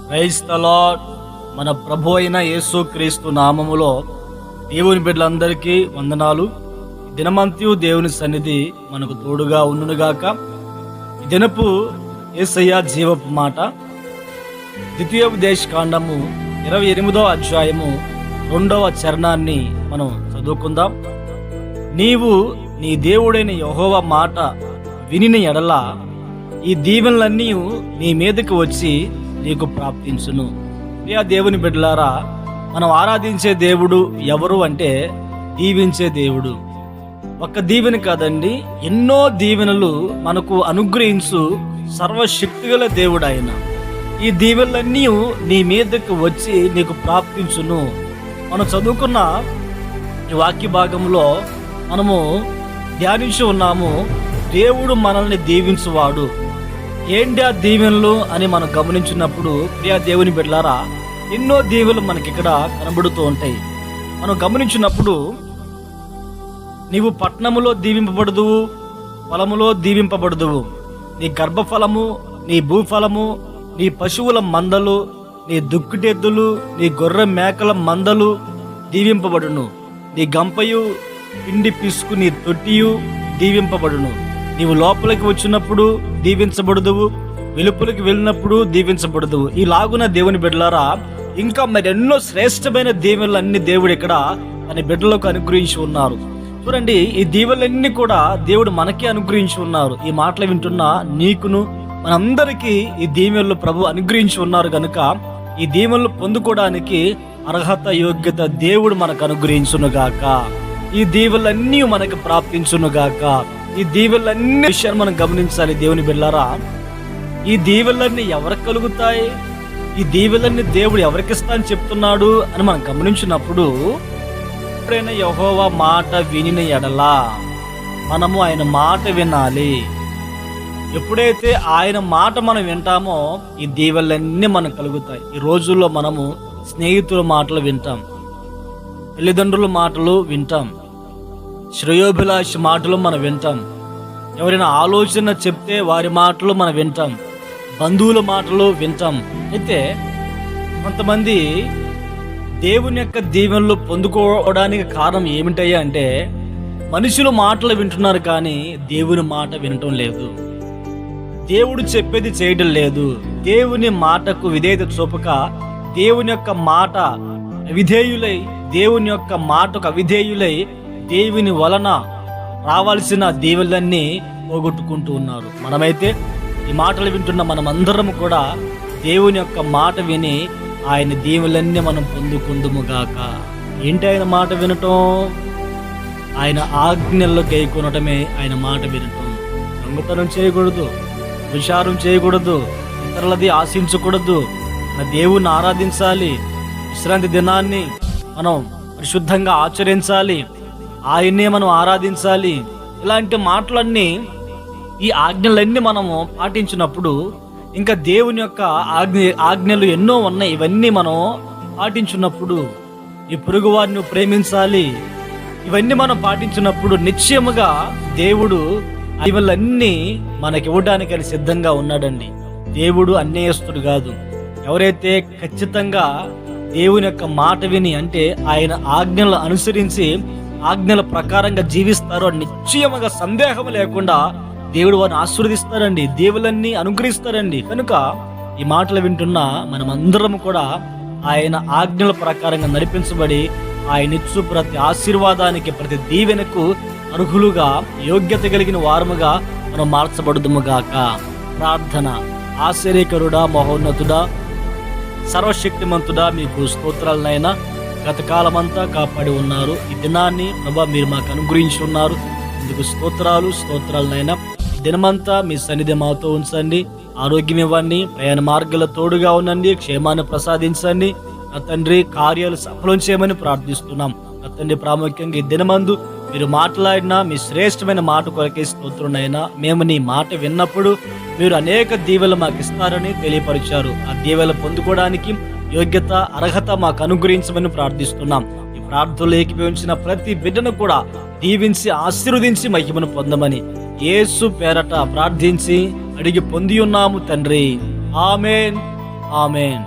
Praise the lord. మన ప్రభు అయిన యేసుక్రీస్తు నామములో దేవుని బిడ్డలందరికీ వందనాలు. దినమంత్యు దేవుని సన్నిధి మనకు తోడుగా ఉండునుగాక. ఈ దినపు యేసయ్య జీవపు మాట ద్వితీయోపదేశ కాండము 28వ అధ్యాయము 2వ చరణాన్ని మనం చదువుకుందాం. నీవు నీ దేవుడైన యెహోవా మాట వినిన ఎడల ఈ దీవెనలన్నీ నీ మీదకి వచ్చి నీకు ప్రాప్తించును. ప్రియ దేవుని బిడ్డలారా, మనం ఆరాధించే దేవుడు ఎవరు అంటే దీవించే దేవుడు. ఒక్క దీవెన కాదండి, ఎన్నో దీవెనలు మనకు అనుగ్రహించు సర్వశక్తిగల దేవుడు ఆయన. ఈ దీవెనలన్నీ నీ మీదకి వచ్చి నీకు ప్రాప్తించును. మనం చదువుకున్న ఈ వాక్య భాగంలో మనము ధ్యానించి ఉన్నాము, దేవుడు మనల్ని దీవించువాడు. ఏంటి ఆ దీవెనలు అని మనం గమనించినప్పుడు ప్రియ దేవుని బిడ్డలారా, ఎన్నో దీవెనలు మనకి ఇక్కడ కనబడుతూ ఉంటాయి. మనం గమనించినప్పుడు నీవు పట్టణములో దీవింపబడదువు, ఫలములో దీవింపబడదువు. నీ గర్భఫలము, నీ భూఫలము, నీ పశువుల మందలు, నీ దుక్కుటెద్దులు, నీ గొర్రె మేకల మందలు దీవింపబడును. నీ గంపయు పిండి పిసుకు నీ తొట్టియు దీవింపబడును. నీవు లోపలికి వచ్చినప్పుడు దీవించబడదువు, వెలుపలికి వెళ్ళినప్పుడు దీవించబడదువు. ఈలాగున దేవుని బిడ్డలారా, ఇంకా మరెన్నో శ్రేష్టమైన దీవెనలన్నీ దేవుడు ఇక్కడ తన బిడ్డలకు అనుగ్రహించి ఉన్నారు. చూడండి, ఈ దీవెనలన్నీ కూడా దేవుడు మనకే అనుగ్రహించి ఉన్నారు. ఈ మాటలు వింటున్న నీకును మనందరికీ ఈ దీవెనలు ప్రభు అనుగ్రహించి ఉన్నారు కనుక ఈ దీవెనలు పొందుకోవడానికి అర్హత, యోగ్యత దేవుడు మనకు అనుగ్రహించునుగాక. ఈ దీవెనలన్నీ మనకు ప్రాప్తించునుగాక. ఈ దీవెనలన్నీ విషయాన్ని మనం గమనించాలి. దేవుని బిడ్డలారా, ఈ దీవెనలన్నీ ఎవరికి కలుగుతాయి? ఈ దీవెనలన్నీ దేవుడు ఎవరికిస్తా అని చెప్తున్నాడు అని మనం గమనించినప్పుడు, ఎప్పుడైనా యెహోవా మాట వినిన ఎడలా మనము ఆయన మాట వినాలి. ఎప్పుడైతే ఆయన మాట మనం వింటామో ఈ దీవెనలన్నీ మనకు కలుగుతాయి. ఈ రోజుల్లో మనము స్నేహితుల మాటలు వింటాం, తల్లిదండ్రుల మాటలు వింటాం, శ్రేయోభిలాషి మాటలు మనం వింటాం, ఎవరైనా ఆలోచన చెప్తే వారి మాటలు మనం వింటాం, బంధువుల మాటలు వింటాం. అయితే కొంతమంది దేవుని యొక్క దీవెనలు పొందుకోవడానికి కారణం ఏమిటయ్యా అంటే మనుషుల మాటలు వింటున్నారు కానీ దేవుని మాట వినటం లేదు, దేవుడు చెప్పేది చేయడం లేదు. దేవుని మాటకు విధేయత చూపక దేవుని యొక్క మాట అవిధేయులై, దేవుని యొక్క మాటకు అవిధేయులై దేవుని వలన రావాల్సిన దీవెనలన్నీ పోగొట్టుకుంటూ ఉన్నారు. మనమైతే ఈ మాటలు వింటున్న మనమందరం కూడా దేవుని యొక్క మాట విని ఆయన దీవెనలన్నీ మనం పొందుకుందుముగాక. ఏంటి ఆయన మాట వినటం? ఆయన ఆజ్ఞల్లో గైకొనటమే ఆయన మాట వినటం. దొంగతనం చేయకూడదు, విచారం చేయకూడదు, ఇతరులది ఆశించకూడదు, మన దేవుణ్ణి ఆరాధించాలి, విశ్రాంతి దినాన్ని మనం పరిశుద్ధంగా ఆచరించాలి, ఆయన్నే మనం ఆరాధించాలి. ఇలాంటి మాటలన్నీ, ఈ ఆజ్ఞలన్నీ మనము పాటించినప్పుడు ఇంకా దేవుని యొక్క ఆజ్ఞలు ఎన్నో ఉన్నాయి. ఇవన్నీ మనం పాటించినప్పుడు, ఈ పొరుగు వారిని ప్రేమించాలి, ఇవన్నీ మనం పాటించినప్పుడు నిశ్చయముగా దేవుడు ఇవన్నీ మనకి ఇవ్వడానికి ఆయన సిద్ధంగా ఉన్నాడండి. దేవుడు అన్యాయస్తుడు కాదు. ఎవరైతే ఖచ్చితంగా దేవుని యొక్క మాట విని అంటే ఆయన ఆజ్ఞలు అనుసరించి ఆజ్ఞల ప్రకారంగా జీవిస్తారో నిశ్చయముగా సందేహం లేకుండా దేవుడు వారిని ఆశీర్వదిస్తారండి, దేవులన్నీ అనుగ్రహిస్తారండి. కనుక ఈ మాటలు వింటున్న మనమందరం కూడా ఆయన ఆజ్ఞల ప్రకారంగా నడిపించబడి ఆయన ఇచ్చు ప్రతి ఆశీర్వాదానికి, ప్రతి దీవెనకు అర్హులుగా, యోగ్యత కలిగిన వారముగా మనం మార్చబడుదుముగాక. ప్రార్థన. ఆశ్చర్యకరుడా, మహోన్నతుడా, సర్వశక్తిమంతుడా, మీకు స్తోత్రాలనైనా గత కాలమంతా కాపాడి ఉన్నారు. ఈ దినాన్ని ప్రభా మీరు మాకు అనుగ్రహించి ఉన్నారు. ఇందుకు స్తోత్రాలనైనా. దినమంతా మీ సన్నిధి మాతో ఉంచండి, ఆరోగ్యం ఇవ్వండి, ప్రయాణ మార్గాల తోడుగా ఉండండి, క్షేమాన్ని ప్రసాదించండి. నా తండ్రి, కార్యాలు సఫలం చేయమని ప్రార్థిస్తున్నాం. నా తండ్రి, ప్రాముఖ్యంగా ఈ దినమందు మీరు మాట్లాడిన మీ శ్రేష్టమైన మాట కొరకే స్తోత్రునైనా. మేము నీ మాట విన్నప్పుడు మీరు అనేక దీవెనలు మాకు ఇస్తారని తెలియపరిచారు. ఆ దీవెనలు పొందుకోవడానికి యోగ్యత, అర్హత మాకు అనుగ్రహించమని ప్రార్థిస్తున్నాం. ఈ ప్రార్థనలు ఏకీభవించిన ప్రతి బిడ్డను కూడా దీవించి ఆశీర్వదించి మహిమను పొందమని యేసు పేరట ప్రార్థించి అడిగి పొంది ఉన్నాము తండ్రి. ఆమేన్, ఆమేన్.